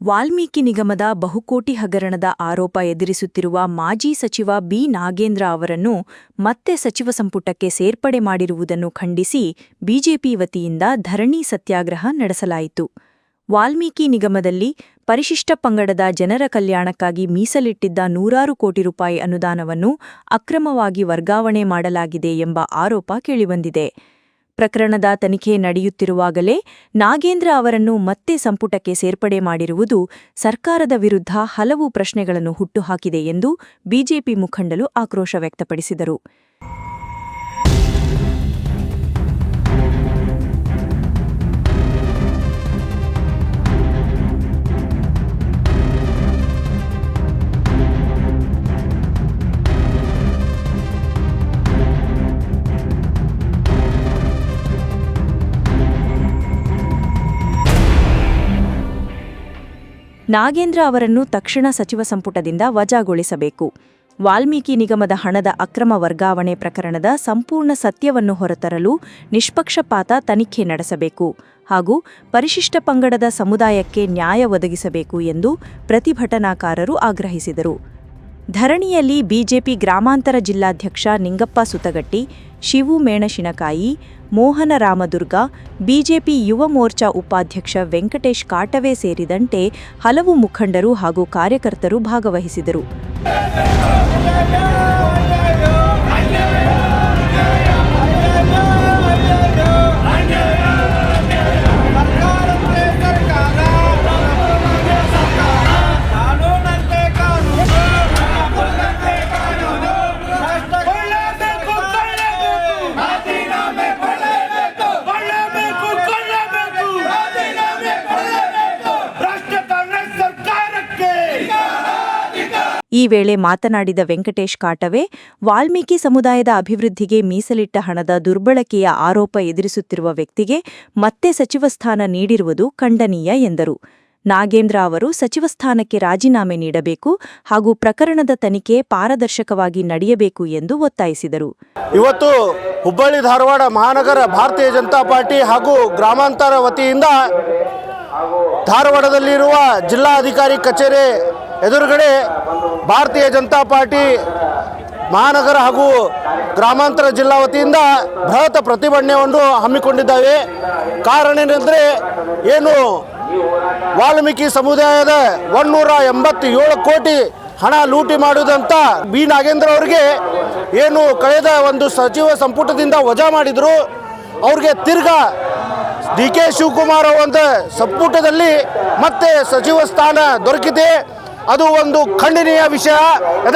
ವಾಲ್ಮೀಕಿ ನಿಗಮದ ಬಹುಕೋಟಿ ಹಗರಣದ ಆರೋಪ ಎದುರಿಸುತ್ತಿರುವ ಮಾಜಿ ಸಚಿವ ಬಿ. ನಾಗೇಂದ್ರ ಅವರನ್ನು ಮತ್ತೆ ಸಚಿವ ಸಂಪುಟಕ್ಕೆ ಸೇರ್ಪಡೆ ಮಾಡಿರುವುದನ್ನು ಖಂಡಿಸಿ ಬಿಜೆಪಿ ವತಿಯಿಂದ ಧರಣಿ ಸತ್ಯಾಗ್ರಹ ನಡೆಸಲಾಯಿತು. ವಾಲ್ಮೀಕಿ ನಿಗಮದಲ್ಲಿ ಪರಿಶಿಷ್ಟ ಪಂಗಡದ ಜನರ ಕಲ್ಯಾಣಕ್ಕಾಗಿ ಮೀಸಲಿಟ್ಟಿದ್ದ ನೂರಾರು ಕೋಟಿ ರೂಪಾಯಿ ಅನುದಾನವನ್ನು ಅಕ್ರಮವಾಗಿ ವರ್ಗಾವಣೆ ಮಾಡಲಾಗಿದೆ ಎಂಬ ಆರೋಪ ಕೇಳಿಬಂದಿದೆ. ಪ್ರಕರಣದ ತನಿಖೆ ನಡೆಯುತ್ತಿರುವಾಗಲೇ ನಾಗೇಂದ್ರ ಅವರನ್ನು ಮತ್ತೆ ಸಂಪುಟಕ್ಕೆ ಸೇರ್ಪಡೆ ಮಾಡಿರುವುದು ಸರ್ಕಾರದ ವಿರುದ್ಧ ಹಲವು ಪ್ರಶ್ನೆಗಳನ್ನು ಹುಟ್ಟುಹಾಕಿದೆ ಎಂದು ಬಿಜೆಪಿ ಮುಖಂಡರು ಆಕ್ರೋಶ ವ್ಯಕ್ತಪಡಿಸಿದರು. ನಾಗೇಂದ್ರ ಅವರನ್ನು ತಕ್ಷಣ ಸಚಿವ ಸಂಪುಟದಿಂದ ವಜಾಗೊಳಿಸಬೇಕು. ವಾಲ್ಮೀಕಿ ನಿಗಮದ ಹಣದ ಅಕ್ರಮ ವರ್ಗಾವಣೆ ಪ್ರಕರಣದ ಸಂಪೂರ್ಣ ಸತ್ಯವನ್ನು ಹೊರತರಲು ನಿಷ್ಪಕ್ಷಪಾತ ತನಿಖೆ ನಡೆಸಬೇಕು ಹಾಗೂ ಪರಿಶಿಷ್ಟ ಪಂಗಡದ ಸಮುದಾಯಕ್ಕೆ ನ್ಯಾಯ ಒದಗಿಸಬೇಕು ಎಂದು ಪ್ರತಿಭಟನಾಕಾರರು ಆಗ್ರಹಿಸಿದರು. ಧರಣಿಯಲ್ಲಿ ಬಿಜೆಪಿ ಗ್ರಾಮಾಂತರ ಜಿಲ್ಲಾಧ್ಯಕ್ಷ ನಿಂಗಪ್ಪ ಸುತಗಟ್ಟಿ, ಶಿವು ಮೇಣಶಿನಕಾಯಿ, ಮೋಹನ ರಾಮದುರ್ಗ, ಬಿಜೆಪಿ ಯುವ ಮೋರ್ಚಾ ಉಪಾಧ್ಯಕ್ಷ ವೆಂಕಟೇಶ್ ಕಾಟವೆ ಸೇರಿದಂತೆ ಹಲವು ಮುಖಂಡರು ಹಾಗೂ ಕಾರ್ಯಕರ್ತರು ಭಾಗವಹಿಸಿದರು. ಈ ವೇಳೆ ಮಾತನಾಡಿದ ವೆಂಕಟೇಶ್ ಕಾಟವೆ, ವಾಲ್ಮೀಕಿ ಸಮುದಾಯದ ಅಭಿವೃದ್ಧಿಗೆ ಮೀಸಲಿಟ್ಟ ಹಣದ ದುರ್ಬಳಕೆಯ ಆರೋಪ ಎದುರಿಸುತ್ತಿರುವ ವ್ಯಕ್ತಿಗೆ ಮತ್ತೆ ಸಚಿವ ಸ್ಥಾನ ನೀಡಿರುವುದು ಖಂಡನೀಯ ಎಂದರು. ನಾಗೇಂದ್ರ ಅವರು ಸಚಿವ ಸ್ಥಾನಕ್ಕೆ ರಾಜೀನಾಮೆ ನೀಡಬೇಕು ಹಾಗೂ ಪ್ರಕರಣದ ತನಿಖೆ ಪಾರದರ್ಶಕವಾಗಿ ನಡೆಯಬೇಕು ಎಂದು ಒತ್ತಾಯಿಸಿದರು. ಇವತ್ತು ಹುಬ್ಬಳ್ಳಿ ಧಾರವಾಡ ಮಹಾನಗರ ಭಾರತೀಯ ಜನತಾ ಪಾರ್ಟಿ ಹಾಗೂ ಗ್ರಾಮಾಂತರ ವತಿಯಿಂದ ಧಾರವಾಡದಲ್ಲಿರುವ ಜಿಲ್ಲಾಧಿಕಾರಿ ಕಚೇರಿ ಎದುರುಗಡೆ ಭಾರತೀಯ ಜನತಾ ಪಾರ್ಟಿ ಮಹಾನಗರ ಹಾಗೂ ಗ್ರಾಮಾಂತರ ಜಿಲ್ಲಾ ವತಿಯಿಂದ ಬೃಹತ್ ಪ್ರತಿಭಟನೆಯನ್ನು ಹಮ್ಮಿಕೊಂಡಿದ್ದಾವೆ. ಕಾರಣ ಏನೆಂದರೆ, ಏನು ವಾಲ್ಮೀಕಿ ಸಮುದಾಯದ 187 ಕೋಟಿ ಹಣ ಲೂಟಿ ಮಾಡುವುದಂತ ಬಿ. ನಾಗೇಂದ್ರ ಅವರಿಗೆ ಏನು ಕಳೆದ ಒಂದು ಸಚಿವ ಸಂಪುಟದಿಂದ ವಜಾ ಮಾಡಿದರು. ಅವ್ರಿಗೆ ತಿರ್ಗಾ ಡಿ. ಕೆ. ಶಿವಕುಮಾರ್ ಒಂದು ಸಂಪುಟದಲ್ಲಿ ಮತ್ತೆ ಸಚಿವ ಸ್ಥಾನ ದೊರಕಿದೆ. ಅದು ಒಂದು ಖಂಡನೀಯ ವಿಷಯ.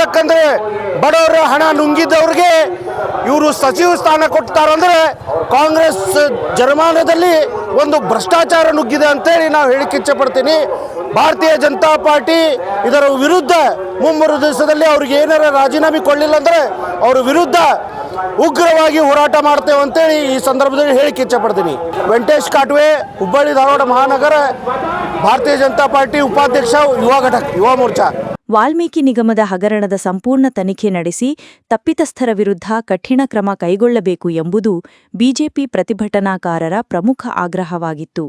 ಯಾಕಂದರೆ ಬಡವರ ಹಣ ನುಂಗಿದ್ದವ್ರಿಗೆ ಇವರು ಸಚಿವ ಸ್ಥಾನ ಕೊಡ್ತಾರಂದರೆ ಕಾಂಗ್ರೆಸ್ ಜರ್ಮಾನದಲ್ಲಿ ಒಂದು ಭ್ರಷ್ಟಾಚಾರ ನುಗ್ಗಿದೆ ಅಂತೇಳಿ ನಾವು ಹೇಳಿಕ್ಕೆ ಇಚ್ಛೆಪಡ್ತೀನಿ. ಭಾರತೀಯ ಜನತಾ ಪಾರ್ಟಿ ಇದರ ವಿರುದ್ಧ ಮುಂಬರುವ ದಿವಸದಲ್ಲಿ ಅವ್ರಿಗೆ ಏನಾರ ರಾಜೀನಾಮೆ ಕೊಡಲಿಲ್ಲ ಅಂದರೆ ಅವ್ರ ವಿರುದ್ಧ ಉಗ್ರವಾಗಿ ಹೋರಾಟ ಮಾಡ್ತೇವೆ ಅಂತೇಳಿ ಈ ಸಂದರ್ಭದಲ್ಲಿ ಹೇಳಿಕ್ಕೆ ಇಚ್ಛೆಪಡ್ತೀನಿ. ವೆಂಕಟೇಶ್ ಕಾಟವೆ, ಹುಬ್ಬಳ್ಳಿ ಧಾರವಾಡ ಮಹಾನಗರ ಭಾರತೀಯ ಜನತಾ ಪಾರ್ಟಿ ಉಪಾಧ್ಯಕ್ಷ, ಯುವ ಘಟಕ, ಯುವ ಮೋರ್ಚಾ. ವಾಲ್ಮೀಕಿ ನಿಗಮದ ಹಗರಣದ ಸಂಪೂರ್ಣ ತನಿಖೆ ನಡೆಸಿ ತಪ್ಪಿತಸ್ಥರ ವಿರುದ್ಧ ಕಠಿಣ ಕ್ರಮ ಕೈಗೊಳ್ಳಬೇಕು ಎಂಬುದು ಬಿಜೆಪಿ ಪ್ರತಿಭಟನಾಕಾರರ ಪ್ರಮುಖ ಆಗ್ರಹವಾಗಿತ್ತು.